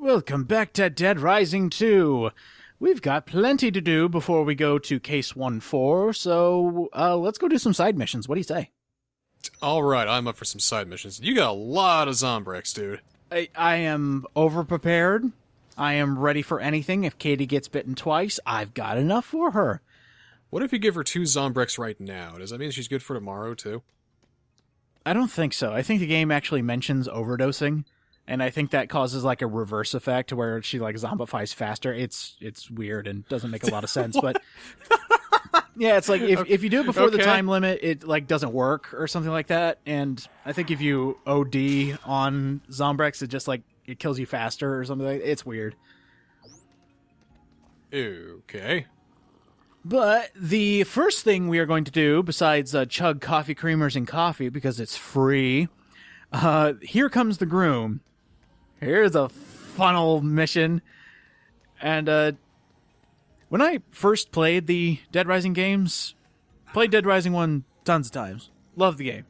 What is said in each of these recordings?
Welcome back to Dead Rising 2. We've got plenty to do before we go to Case 1-4, so let's go do some side missions. What do you say? Alright, I'm up for some side missions. You got a lot of Zombrex, dude. I am over-prepared. I am ready for anything. If Katie gets bitten twice, I've got enough for her. What if you give her 2 Zombrex right now? Does that mean she's good for tomorrow, too? I don't think so. I think the game actually mentions overdosing, and I think that causes like a reverse effect where she like zombifies faster. It's weird and doesn't make a lot of sense, but yeah, it's like if you do it before the time limit, it like doesn't work or something like that. And I think if you OD on Zombrex, it just like it kills you faster or something like that. It's weird. Okay. But the first thing we are going to do, besides chug coffee creamers and coffee because it's free, here comes the groom. Here's a funnel mission. And when I first played the Dead Rising games, played Dead Rising 1 tons of times. Loved the game.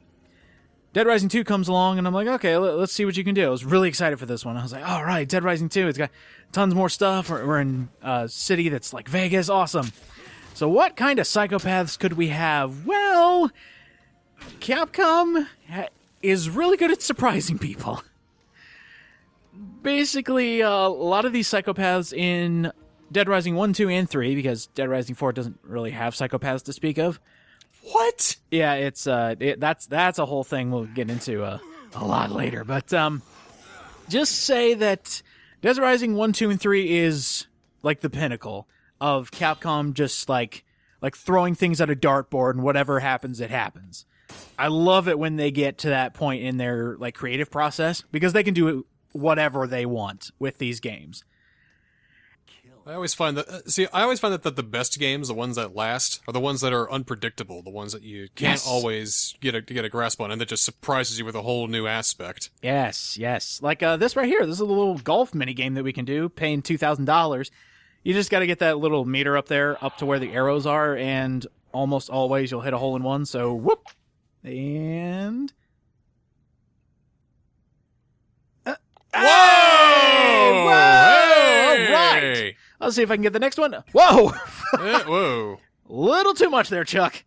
Dead Rising 2 comes along, and I'm like, okay, let's see what you can do. I was really excited for this one. I was like, all right, Dead Rising 2, it's got tons more stuff. We're in a city that's like Vegas. Awesome. So what kind of psychopaths could we have? Well, Capcom is really good at surprising people. Basically, a lot of these psychopaths in Dead Rising 1, 2, and 3, because Dead Rising 4 doesn't really have psychopaths to speak of. What? Yeah, it's that's a whole thing we'll get into a lot later. But just say that Dead Rising 1, 2, and 3 is like the pinnacle of Capcom just like throwing things at a dartboard and whatever happens, it happens. I love it when they get to that point in their like creative process because they can do whatever they want with these games. I always find that that the best games, the ones that last, are the ones that are unpredictable, the ones that you can't always get a grasp on, and that just surprises you with a whole new aspect. Yes. Like this right here. This is a little golf mini game that we can do, paying $2,000. You just got to get that little meter up there, up to where the arrows are, and almost always you'll hit a hole in one. So whoop, and Whoa! Hey! Hey! All right. Let's see if I can get the next one. Whoa! Whoa! Little too much there, Chuck.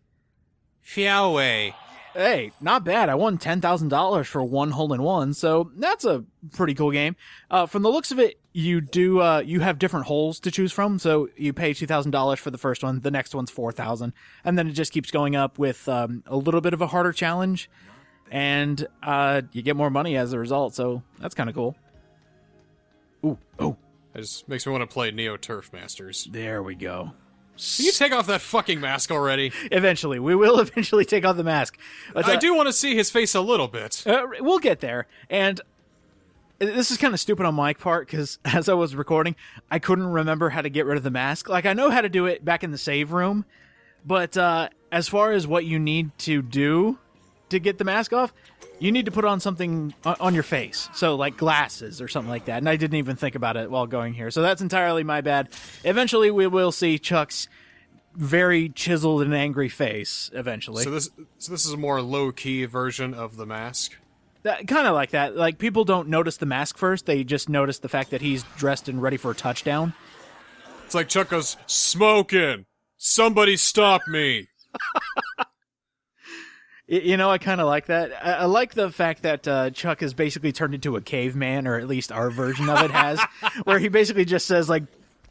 Fiaoway. Hey, not bad. I won $10,000 for one hole-in-one, so that's a pretty cool game. From the looks of it, you have different holes to choose from, so you pay $2,000 for the first one, the next one's $4,000, and then it just keeps going up with a little bit of a harder challenge, and you get more money as a result, so that's kind of cool. Ooh. It just makes me want to play Neo Turf Masters. There we go. Can you take off that fucking mask already? Eventually. We will eventually take off the mask. But, I do want to see his face a little bit. We'll get there. And this is kind of stupid on my part, because as I was recording, I couldn't remember how to get rid of the mask. Like, I know how to do it back in the save room, but as far as what you need to do to get the mask off, you need to put on something on your face. So, like glasses or something like that. And I didn't even think about it while going here. So that's entirely my bad. Eventually, we will see Chuck's very chiseled and angry face, eventually. So this is a more low-key version of the mask? Kind of like that. Like, people don't notice the mask first. They just notice the fact that he's dressed and ready for a touchdown. It's like Chuck goes, "Smoking! Somebody stop me!" You know, I kind of like that. I like the fact that Chuck has basically turned into a caveman, or at least our version of it has, where he basically just says, like,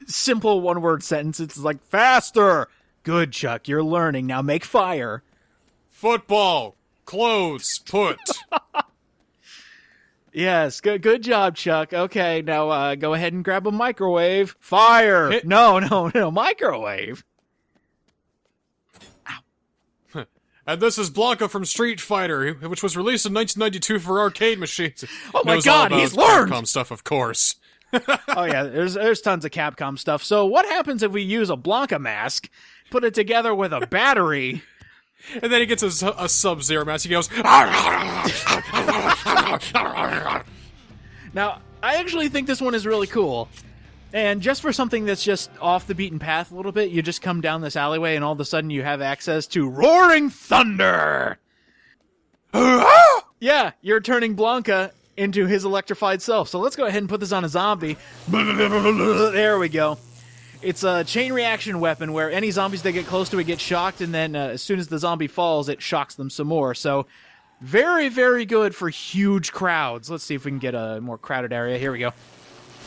simple one-word sentences. It's like, faster! Good, Chuck, you're learning. Now make fire. Football! Clothes! Put! Yes, good job, Chuck. Okay, now go ahead and grab a microwave. Fire! No, microwave. And this is Blanca from Street Fighter, which was released in 1992 for arcade machines. Oh my Knows God, all about he's learned! Capcom stuff, of course. Oh yeah, there's tons of Capcom stuff. So what happens if we use a Blanca mask, put it together with a battery? And then he gets a Sub-Zero mask. He goes... Now, I actually think this one is really cool. And just for something that's just off the beaten path a little bit, you just come down this alleyway and all of a sudden you have access to Roaring Thunder! Yeah, you're turning Blanca into his electrified self. So let's go ahead and put this on a zombie. There we go. It's a chain reaction weapon where any zombies that get close to it get shocked, and then as soon as the zombie falls, it shocks them some more. So very, very good for huge crowds. Let's see if we can get a more crowded area. Here we go.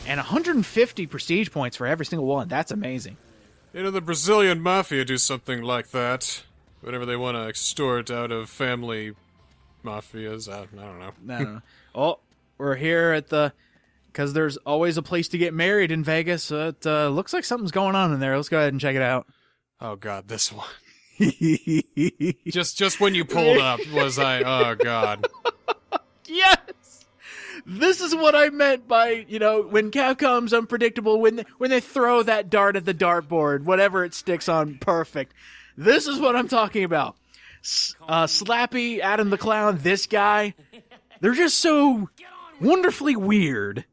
And 150 prestige points for every single one. That's amazing. You know, the Brazilian mafia do something like that. Whenever they want to extort out of family mafias. I don't know. I don't know. Oh, we're here at the... Because there's always a place to get married in Vegas. So it looks like something's going on in there. Let's go ahead and check it out. Oh, God, this one. just when you pulled up, was I... Oh, God. Yes! This is what I meant by, when Capcom's unpredictable, when they throw that dart at the dartboard, whatever it sticks on, perfect. This is what I'm talking about. Slappy, Adam the Clown, this guy, they're just so wonderfully weird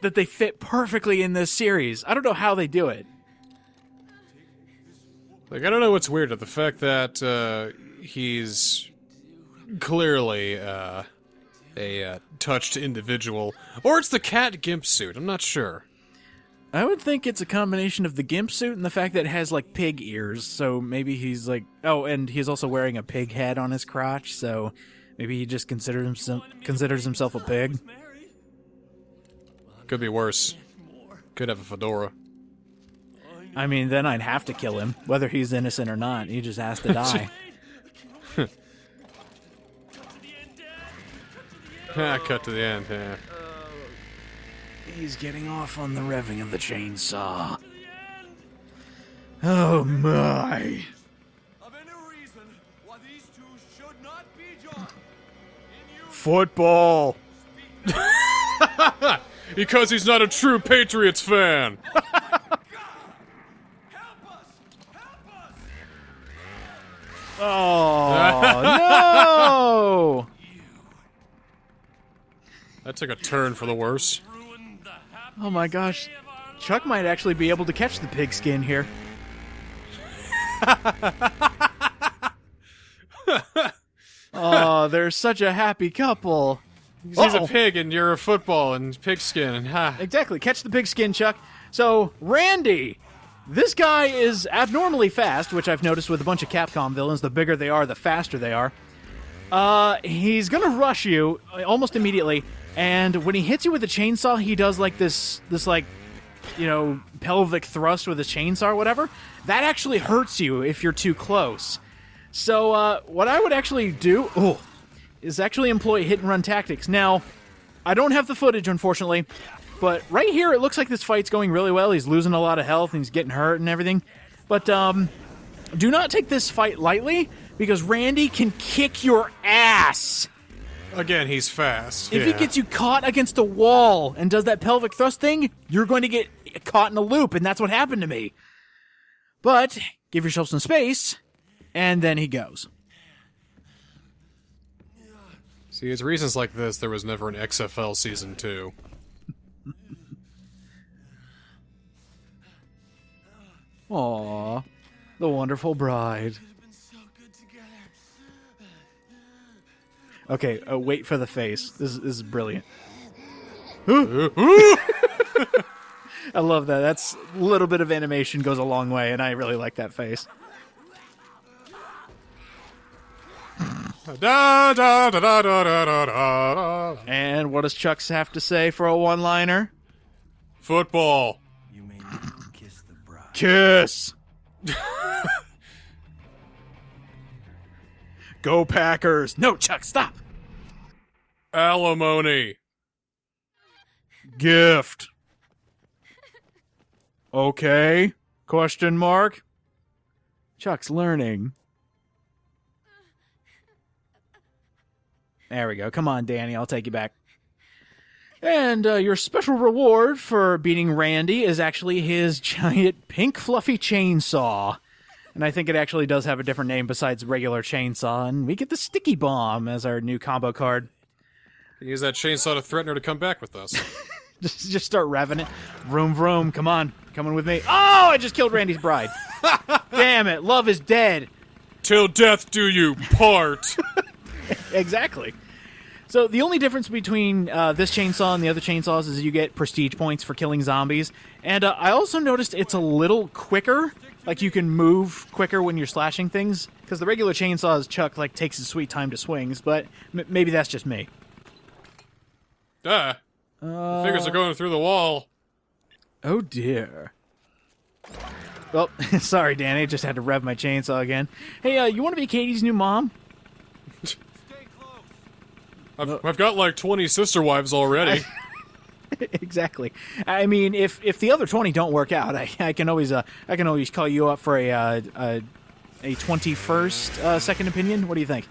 that they fit perfectly in this series. I don't know how they do it. Like, I don't know what's weird, the fact that he's clearly a touched individual, or it's the cat gimp suit. I'm not sure. I would think it's a combination of the gimp suit and the fact that it has, like, pig ears, so maybe he's like... Oh, and he's also wearing a pig head on his crotch, so maybe he just considers himself a pig. Could be worse. Could have a fedora. I mean, then I'd have to kill him, whether he's innocent or not. He just has to die. Cut to the end, yeah. He's getting off on the revving of the chainsaw. Oh my. Football. Because he's not a true Patriots fan. Oh, no! That took a turn for the worse. Oh my gosh. Chuck might actually be able to catch the pigskin here. Oh, they're such a happy couple. He's a pig and you're a football and pigskin. Ha. Exactly. Catch the pigskin, Chuck. So, Randy. This guy is abnormally fast, which I've noticed with a bunch of Capcom villains. The bigger they are, the faster they are. He's gonna rush you almost immediately, and when he hits you with a chainsaw, he does like this pelvic thrust with a chainsaw or whatever. That actually hurts you if you're too close. So, what I would actually do is actually employ hit-and-run tactics. Now, I don't have the footage, unfortunately, but right here it looks like this fight's going really well. He's losing a lot of health, and he's getting hurt and everything. But, do not take this fight lightly, because Randy can kick your ass. Again, he's fast. If he gets you caught against a wall and does that pelvic thrust thing, you're going to get caught in a loop, and that's what happened to me. But, give yourself some space, and then he goes. See, it's reasons like this there was never an XFL Season 2. Aww, the wonderful bride. Okay, wait for the face. This is brilliant. I love that. That's a little bit of animation goes a long way, and I really like that face. And what does Chuck have to say for a one-liner? Football. You may need to kiss the bride. Kiss! Go Packers! No, Chuck, stop! Alimony. Gift. Okay? Question mark? Chuck's learning. There we go. Come on, Danny. I'll take you back. And your special reward for beating Randy is actually his giant pink fluffy chainsaw. And I think it actually does have a different name besides regular chainsaw. And we get the sticky bomb as our new combo card. Use that chainsaw to threaten her to come back with us. just start revving it. Vroom, vroom. Come on. Coming with me. Oh, I just killed Randy's bride. Damn it. Love is dead. Till death do you part. Exactly. So the only difference between this chainsaw and the other chainsaws is you get prestige points for killing zombies. And I also noticed it's a little quicker. Like, you can move quicker when you're slashing things. Because the regular chainsaws, Chuck, like, takes his sweet time to swings. But maybe that's just me. The figures are going through the wall. Oh, dear. Well, sorry, Danny. Just had to rev my chainsaw again. Hey, you want to be Katie's new mom? I've got like 20 sister wives already. Exactly. I mean, if the other 20 don't work out, I can always call you up for a 21st second opinion. What do you think?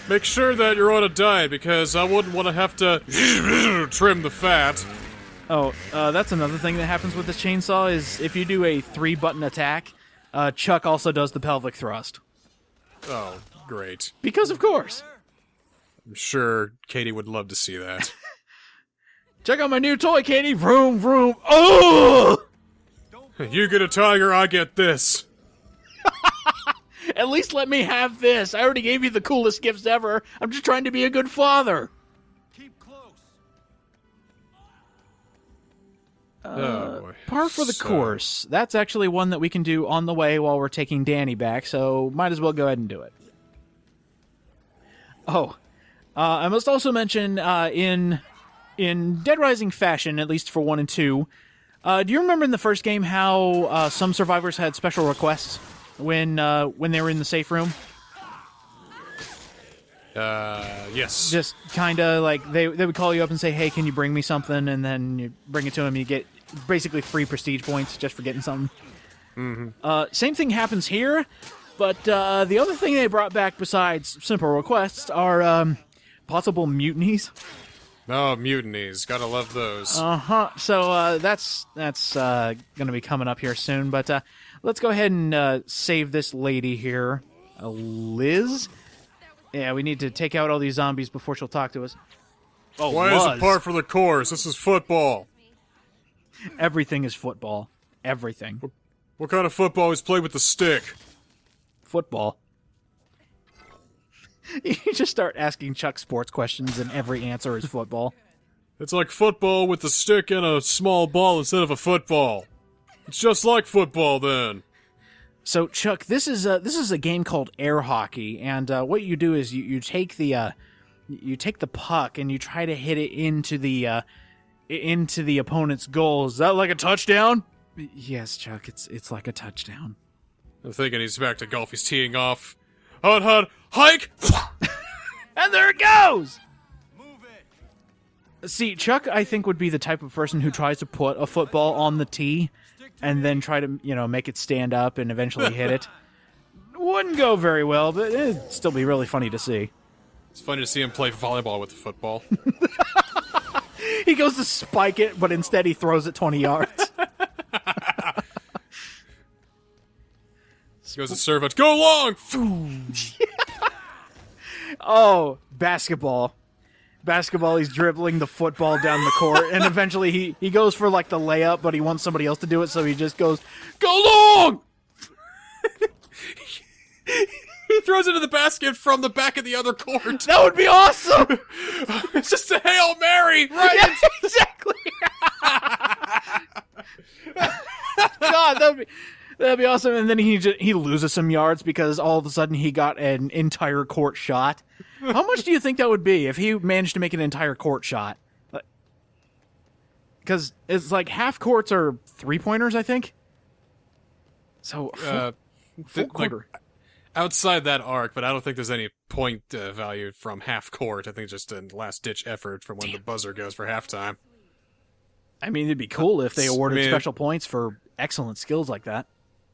Make sure that you're on a diet, because I wouldn't want to have to trim the fat. Oh, that's another thing that happens with this chainsaw is if you do a 3-button attack, Chuck also does the pelvic thrust. Oh, great. Because of course. I'm sure Katie would love to see that. Check out my new toy, Katie. Vroom, vroom. Oh! You get a tiger, I get this. At least let me have this. I already gave you the coolest gifts ever. I'm just trying to be a good father. Keep close. Oh, boy. Par for the course. That's actually one that we can do on the way while we're taking Danny back, so might as well go ahead and do it. Oh, I must also mention, in Dead Rising fashion, at least for 1 and 2, do you remember in the first game how some survivors had special requests when they were in the safe room? Yes. Just kind of like they would call you up and say, "Hey, can you bring me something?" And then you bring it to them, and you get basically free prestige points just for getting something. Mm-hmm. Same thing happens here, but the other thing they brought back besides simple requests are possible mutinies. Oh, mutinies. Gotta love those. So that's going to be coming up here soon. But let's go ahead and save this lady here, Liz. Yeah, we need to take out all these zombies before she'll talk to us. Oh, Why is it par for the course? This is football. Everything is football. Everything. What kind of football is played with the stick? Football. You just start asking Chuck sports questions, and every answer is football. It's like football with a stick and a small ball instead of a football. It's just like football, then. So, Chuck, this is a game called air hockey, and what you do is you take the puck and you try to hit it into the opponent's goal. Is that like a touchdown? Yes, Chuck. It's like a touchdown. I'm thinking he's back to golf. He's teeing off. Hut, hike! And there it goes! Move it. See, Chuck, I think, would be the type of person who tries to put a football on the tee and then try to, make it stand up and eventually hit it. Wouldn't go very well, but it'd still be really funny to see. It's funny to see him play volleyball with the football. He goes to spike it, but instead he throws it 20 yards. He goes to serve it. Go long! Oh, basketball. Basketball, he's dribbling the football down the court, and eventually he goes for, like, the layup, but he wants somebody else to do it, so he just goes, go long! He throws it to the basket from the back of the other court. That would be awesome! It's just a Hail Mary, right? Yeah, exactly! God, that'd be awesome. And then he loses some yards because all of a sudden he got an entire court shot. How much do you think that would be if he managed to make an entire court shot? Because it's like half courts are 3-pointers, I think. So full quarter. Like, outside that arc, but I don't think there's any point value from half court. I think just a last-ditch effort from when the buzzer goes for halftime. I mean, it'd be cool if they awarded special points for excellent skills like that.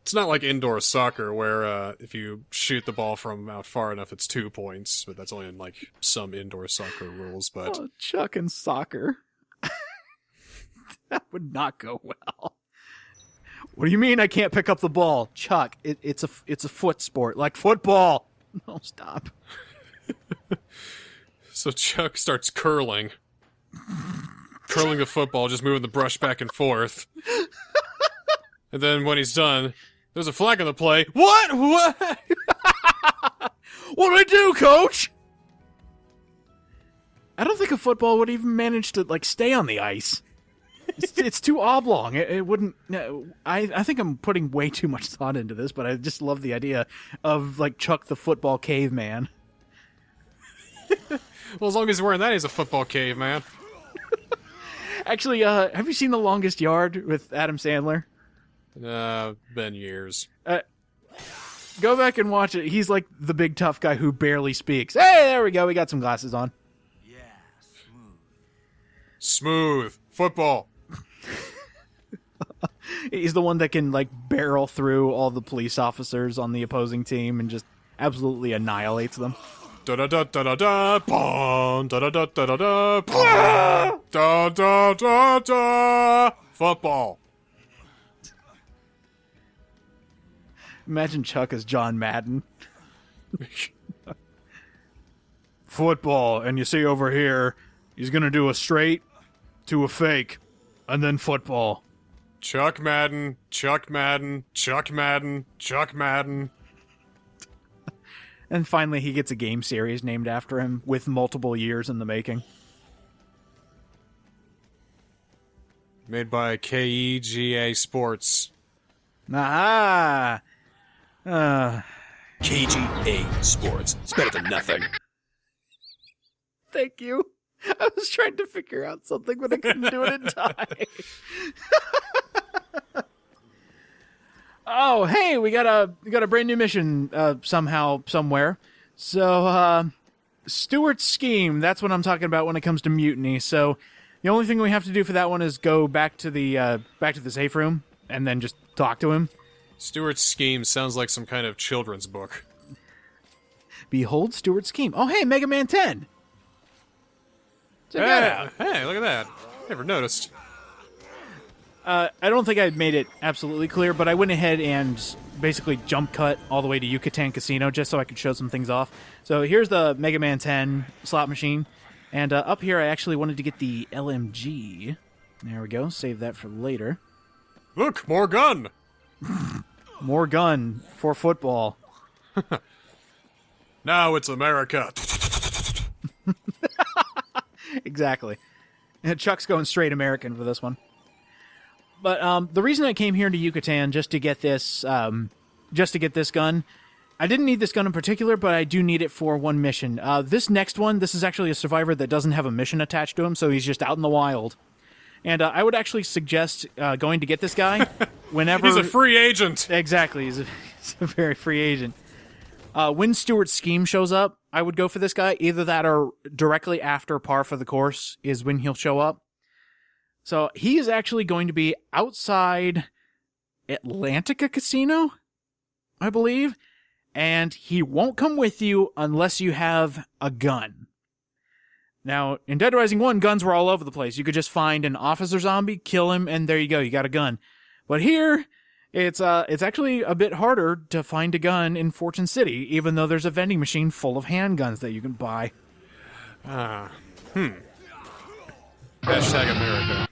It's not like indoor soccer where if you shoot the ball from out far enough, it's 2 points. But that's only in like some indoor soccer rules. But Chuck and soccer. That would not go well. What do you mean I can't pick up the ball? Chuck, it's a foot sport, like football. No, stop. So Chuck starts curling the football, just moving the brush back and forth. And then when he's done, there's a flag on the play. What? What'd I do, coach? I don't think a football would even manage to like stay on the ice. It's too oblong. It wouldn't. No, I think I'm putting way too much thought into this, but I just love the idea of like Chuck the football caveman. Well, as long as he's wearing that, he's a football caveman. Actually, have you seen The Longest Yard with Adam Sandler? Been years. Go back and watch it. He's like the big tough guy who barely speaks. Hey, there we go. We got some glasses on. Yeah, smooth. Smooth. Football. He's the one that can like barrel through all the police officers on the opposing team and just absolutely annihilates them. Da da da da da da. Boom. Da da da da da da. Boom. Da da da da. Football. Imagine Chuck as John Madden. Football, and you see over here, he's gonna do a straight to a fake, and then football. Chuck Madden. Chuck Madden. Chuck Madden. Chuck Madden. And finally, he gets a game series named after him with multiple years in the making. Made by KEGA Sports. Aha! KGA Sports. It's better than nothing. Thank you. I was trying to figure out something, but I couldn't do it in time. Oh, hey, we got a brand new mission somehow, somewhere. So, Steuart's scheme, that's what I'm talking about when it comes to mutiny. So, the only thing we have to do for that one is go back to the safe room and then just talk to him. Steuart's scheme sounds like some kind of children's book. Behold Steuart's scheme. Oh, hey, Mega Man 10. Check that out. Hey, look at that. Never noticed. I don't think I made it absolutely clear, but I went ahead and basically jump cut all the way to Yucatan Casino just so I could show some things off. So here's the Mega Man 10 slot machine. And up here I actually wanted to get the LMG. There we go. Save that for later. Look, more gun! More gun for football. Now it's America. Exactly. And Chuck's going straight American for this one. But the reason I came here to Yucatan just to get this gun, I didn't need this gun in particular, but I do need it for one mission. This next one, this is actually a survivor that doesn't have a mission attached to him, so he's just out in the wild. And I would actually suggest going to get this guy whenever... He's a free agent! Exactly, he's a very free agent. When Steuart's scheme shows up, I would go for this guy. Either that or directly after par for the course is when he'll show up. So he is actually going to be outside Atlantica Casino, I believe, and he won't come with you unless you have a gun. Now, in Dead Rising 1, guns were all over the place. You could just find an officer zombie, kill him, and there you go, you got a gun. But here, it's actually a bit harder to find a gun in Fortune City, even though there's a vending machine full of handguns that you can buy. Hashtag America.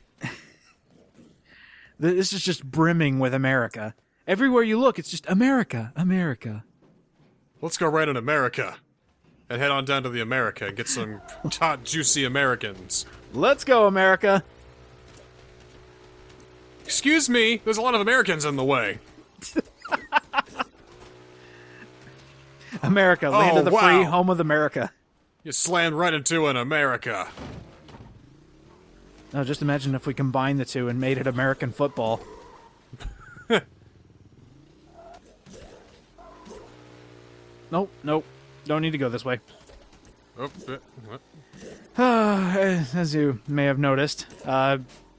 This is just brimming with America. Everywhere you look, it's just America, America. Let's go right in America. And head on down to the America and get some hot, juicy Americans. Let's go, America. Excuse me, there's a lot of Americans in the way. America, land of the wow. free, home of America. You slammed right into an America. Now, just imagine if we combined the two and made it American football. Nope. Don't need to go this way. Oh, what? As you may have noticed,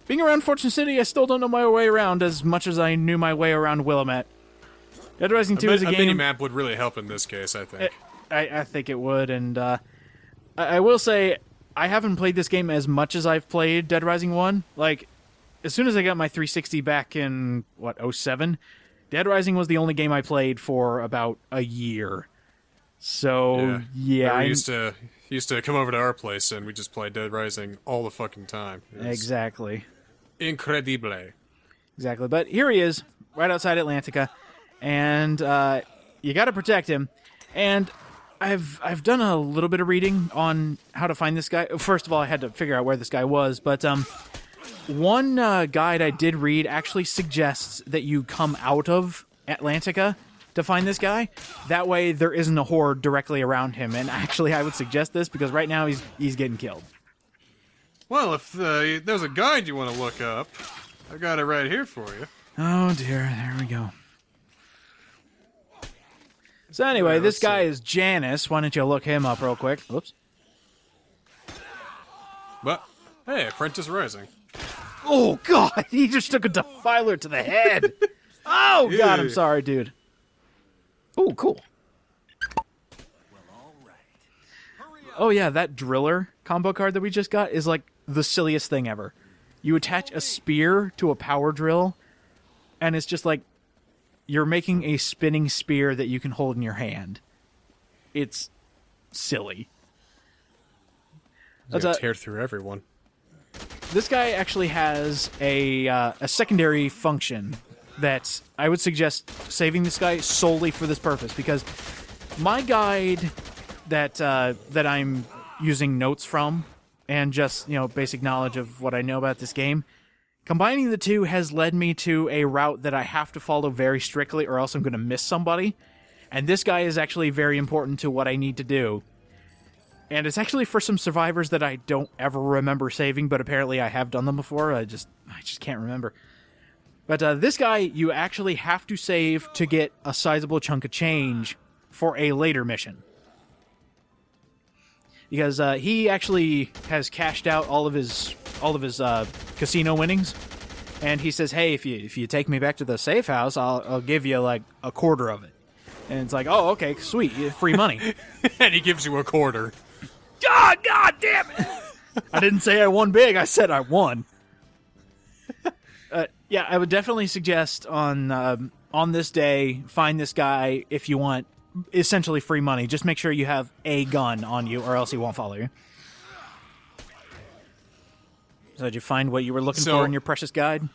being around Fortune City, I still don't know my way around as much as I knew my way around Willamette. Dead Rising 2 is a game... A mini-map would really help in this case, I think. I think it would, and I will say, I haven't played this game as much as I've played Dead Rising 1. Like, as soon as I got my 360 back in, 07, Dead Rising was the only game I played for about a year. So, yeah. We used to come over to our place and we just played Dead Rising all the fucking time. Exactly. Incredible. Exactly. But here he is, right outside Atlantica, and you got to protect him. And I've done a little bit of reading on how to find this guy. First of all, I had to figure out where this guy was, but one guide I did read actually suggests that you come out of Atlantica to find this guy. That way, there isn't a horde directly around him. And actually, I would suggest this because right now he's getting killed. Well, if there's a guide you want to look up, I've got it right here for you. Oh dear, there we go. So anyway, this guy is Janus. Why don't you look him up real quick? Whoops. But, hey, Apprentice Rising. Oh, God! He just took a defiler to the head! Oh, God, I'm sorry, dude. Oh, cool. Oh, yeah, that Driller combo card that we just got is, like, the silliest thing ever. You attach a spear to a power drill, and it's just like you're making a spinning spear that you can hold in your hand. It's silly. It's gonna tear through everyone. This guy actually has a secondary function that I would suggest saving this guy solely for this purpose, because my guide that I'm using notes from and just, basic knowledge of what I know about this game, combining the two has led me to a route that I have to follow very strictly or else I'm going to miss somebody. And this guy is actually very important to what I need to do. And it's actually for some survivors that I don't ever remember saving, but apparently I have done them before. I just can't remember. But this guy, you actually have to save to get a sizable chunk of change for a later mission. Because he actually has cashed out all of his casino winnings, and he says, "Hey, if you take me back to the safe house, I'll give you like a quarter of it." And it's like, "Oh, okay, sweet, free money." And he gives you a quarter. God damn it! I didn't say I won big. I said I won. Yeah, I would definitely suggest on this day, find this guy if you want essentially free money. Just make sure you have a gun on you, or else he won't follow you. So did you find what you were looking for in your precious guide?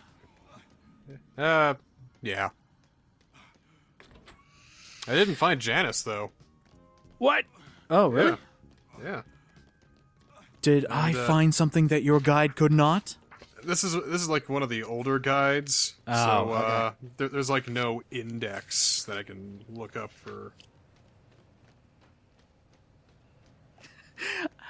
Yeah. I didn't find Janus, though. What? Oh, really? Yeah. Did I find something that your guide could not? This is like one of the older guides, so okay. there's like no index that I can look up for.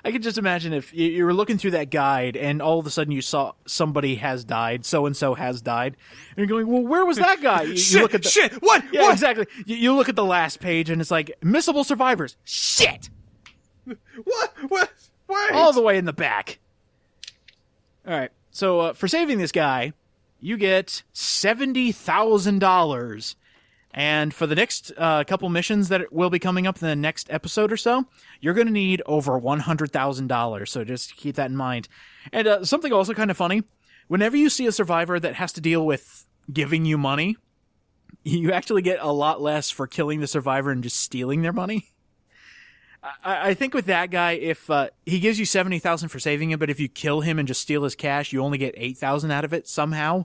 I could just imagine if you were looking through that guide and all of a sudden you saw somebody has died, so-and-so has died, and you're going, well, where was that guy? You look at the, what? Yeah, what? Exactly. You look at the last page and it's like, missable survivors. Shit! What? Wait! All the way in the back. All right. So for saving this guy, you get $70,000. And for the next couple missions that will be coming up in the next episode or so, you're going to need over $100,000. So just keep that in mind. And something also kind of funny, whenever you see a survivor that has to deal with giving you money, you actually get a lot less for killing the survivor and just stealing their money. I think with that guy, if he gives you $70,000 for saving him, but if you kill him and just steal his cash, you only get $8,000 out of it somehow.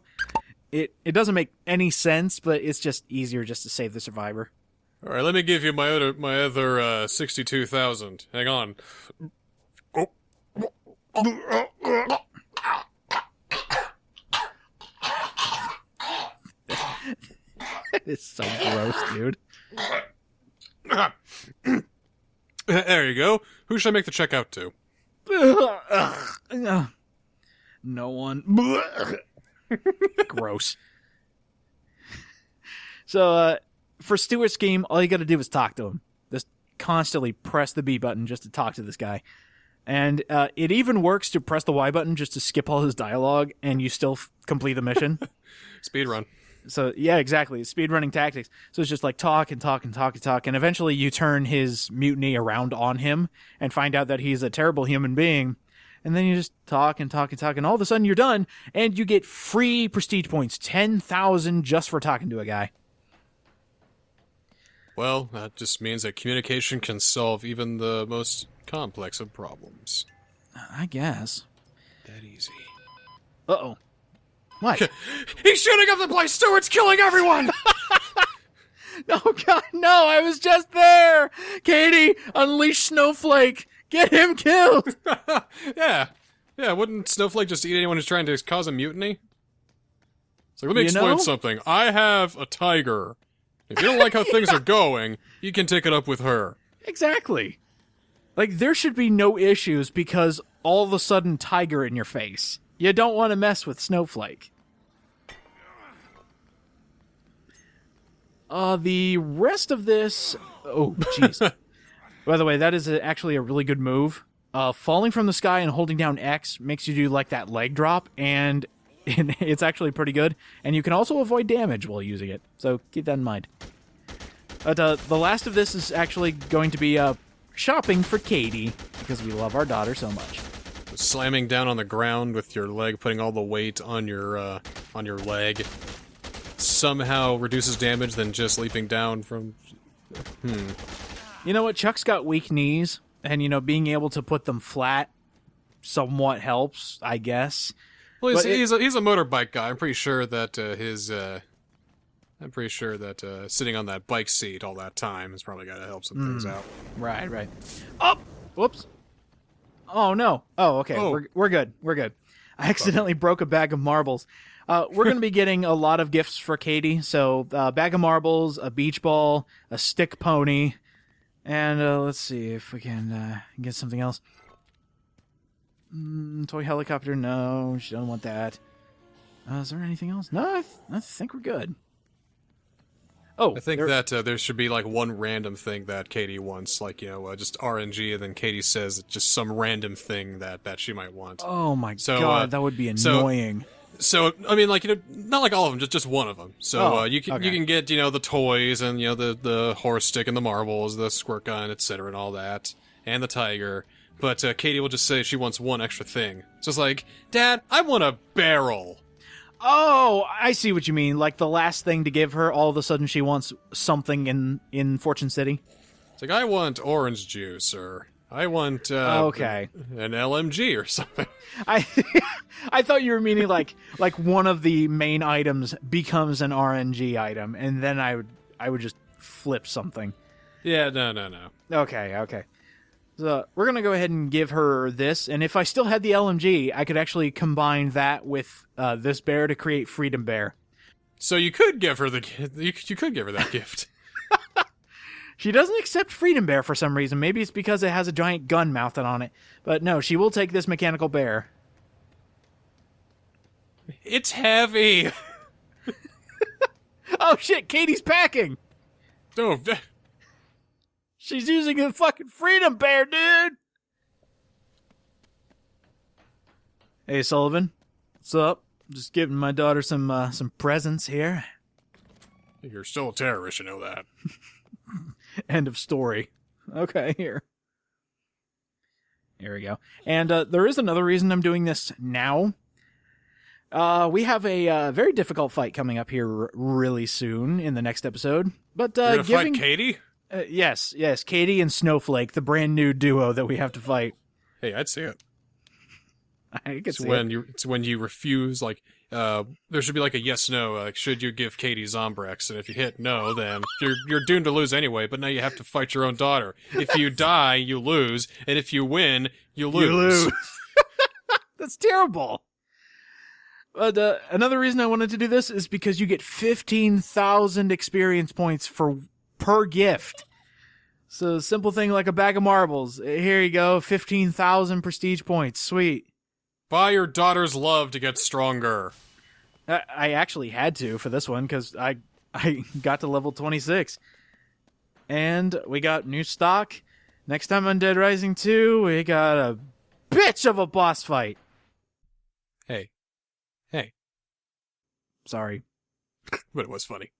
It doesn't make any sense, but it's just easier just to save the survivor. All right, let me give you my other 62,000. Hang on. It's so gross, dude. There you go. Who should I make the check out to? No one. Gross. So, for Steuart's game, all you gotta do is talk to him. Just constantly press the B button just to talk to this guy. And it even works to press the Y button just to skip all his dialogue, and you still complete the mission. Speedrun. So, yeah, exactly. Speedrunning tactics. So it's just like talk and talk and talk and talk, and eventually you turn his mutiny around on him and find out that he's a terrible human being. And then you just talk and talk and talk, and all of a sudden you're done, and you get free prestige points, 10,000 just for talking to a guy. Well, that just means that communication can solve even the most complex of problems. I guess. That easy. Uh-oh. What? He's shooting up the place! Steuart's killing everyone! No, God, no, I was just there! Katie, unleash Snowflake! Get him killed! Yeah. Yeah, wouldn't Snowflake just eat anyone who's trying to cause a mutiny? It's like, let me You explain know? something. I have a tiger. If you don't like how things are going, you can take it up with her. Exactly. Like, there should be no issues because all of a sudden tiger in your face. You don't want to mess with Snowflake. The rest of this... Oh, jeez. By the way, that is actually a really good move. Falling from the sky and holding down X makes you do, like, that leg drop, and it's actually pretty good. And you can also avoid damage while using it, so keep that in mind. But the last of this is actually going to be shopping for Katie, because we love our daughter so much. Slamming down on the ground with your leg, putting all the weight on your leg, somehow reduces damage than just leaping down from... You know what? Chuck's got weak knees, and, being able to put them flat somewhat helps, I guess. Well, But he's a motorbike guy. I'm pretty sure that sitting on that bike seat all that time has probably got to help some things out. Right. Oh! Whoops. Oh, no. Oh, okay. Oh. We're good. We're good. I accidentally broke a bag of marbles. We're going to be getting a lot of gifts for Katie. So, a bag of marbles, a beach ball, a stick pony, and let's see if we can get something else. Toy helicopter, no. She doesn't want that. Is there anything else? No, I think we're good. Oh, I think that there should be like one random thing that Katie wants, like just RNG, and then Katie says just some random thing that she might want. Oh my So, God, that would be annoying. So I mean, like not like all of them, just one of them. So you can okay. get the toys and the horse stick and the marbles, the squirt gun, etc. and all that, and the tiger. But Katie will just say she wants one extra thing. It's just like, Dad, I want a barrel. Oh, I see what you mean. Like the last thing to give her, all of a sudden she wants something in Fortune City. It's like, I want orange juice, or I want Okay. an LMG or something. I thought you were meaning like one of the main items becomes an RNG item, and then I would just flip something. Yeah, no. Okay. So we're gonna go ahead and give her this, and if I still had the LMG, I could actually combine that with this bear to create Freedom Bear. So you could give her you could give her that gift. She doesn't accept Freedom Bear for some reason. Maybe it's because it has a giant gun mounted on it. But no, she will take this mechanical bear. It's heavy. Oh shit, Katie's packing! Oh, She's using a fucking Freedom Bear, dude! Hey, Sullivan. What's up? Just giving my daughter some presents here. you're still a terrorist, you know that. End of story. Okay, here. Here we go. And there is another reason I'm doing this now. We have a very difficult fight coming up here really soon in the next episode. But You're gonna fight Katie? Yes, Katie and Snowflake, the brand new duo that we have to fight. Hey, I'd see it. I It's when you refuse, like, there should be like a yes/no, like, should you give Katie Zombrex? And if you hit no, then you're doomed to lose anyway. But now you have to fight your own daughter. If you die, you lose, and if you win, you lose. You lose. That's terrible. But another reason I wanted to do this is because you get 15,000 experience points per gift. So a simple thing like a bag of marbles. Here you go, 15,000 prestige points. Sweet. Buy your daughter's love to get stronger. I actually had to for this one because I got to level 26. And we got new stock. Next time on Dead Rising 2, we got a bitch of a boss fight. Hey. Sorry. But it was funny.